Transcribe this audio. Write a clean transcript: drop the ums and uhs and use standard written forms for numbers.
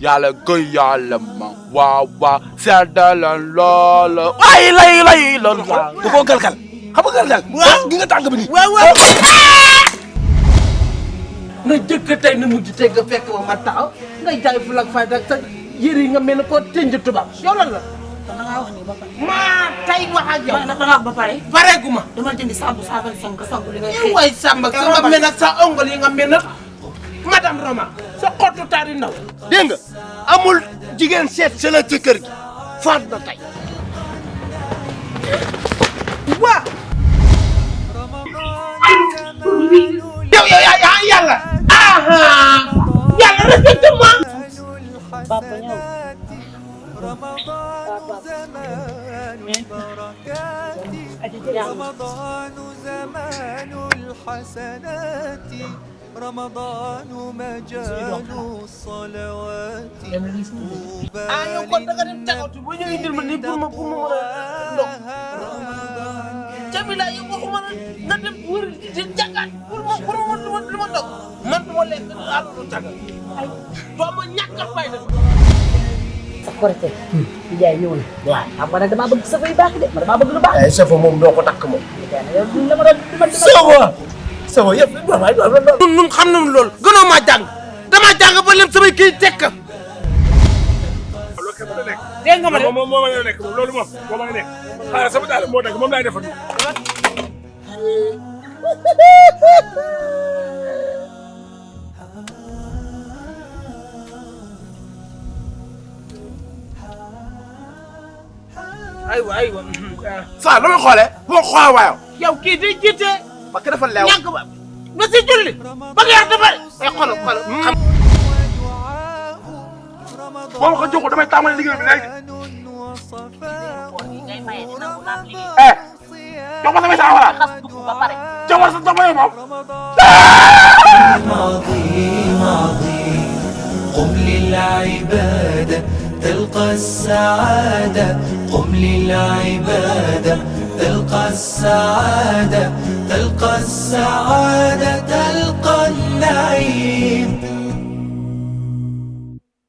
yàlla gën yàlla ma waaw waaw seddalan loola ay lay loolu da koo galgal xam nga galgal gi nga tànk bi nii waaw na jëkk tey na mujj tey nga fekk ma taxaw ngay jaay flag fayda ak sa yëri nga mel ne ko tënj tubaab yow lan la da ngaa wax ni ba pare. maa tey wax ak yow. da ngaa wax ba pare. pareegu ma. dama jëndi saabu saafara sangu li ngay xëy. waay Samba sa nga mel ne sa ongol yi nga mel ne madame Roma sa xottu taari ndaw. dégg nga amul jigéen seet sa la ci kër gi faat na tey waaw. yow yaa yàlla. yàlla respecté moi. papa ñëw. رمضان زمان الحسنات رمضان مجان الصلوات yow kon da nga dem taxawtu ba ñu indil ma nii pour ma mën a ndox. Jamila yow waxuma la nga dem wër di jàngat pour ma ndox man du ma lekk alalu tàggat doo ma ñàkkal fayda. Korité. Ndiaye ñëw na. waaw xam nga nag damaa bëgg safa yu baax de man damaa bëgg lu baax. ay safa moom doo ko takk moom yow la ma doon safa yëpp ñun xam nañu loolu gënoo maa jàng damaa jàng ba lépp samay kii tekk. dégg nga ma de moom moo ma nekk moom loolu moom moo ma nekk xaaral sama daal moo nekk moom laay defar aywa. saa la may xoolee boo xoolee waayo yow kii day jiite. parce que dafa leew ñàkk ba si julli ba nga yàq dafa ay xoolal xam. boo ma ko joxul damay tàmbali liggéey bi léegi. ngay maye dina ko naan liggéey. jox ma samay saa wala xas dugg ba pare. jox ma sa jox ma yow moom. عظيم عظيم قم للعبادة تلقى السعادة قم للعبادة تلقى السعادة تلقى السعادة تلقى النعيم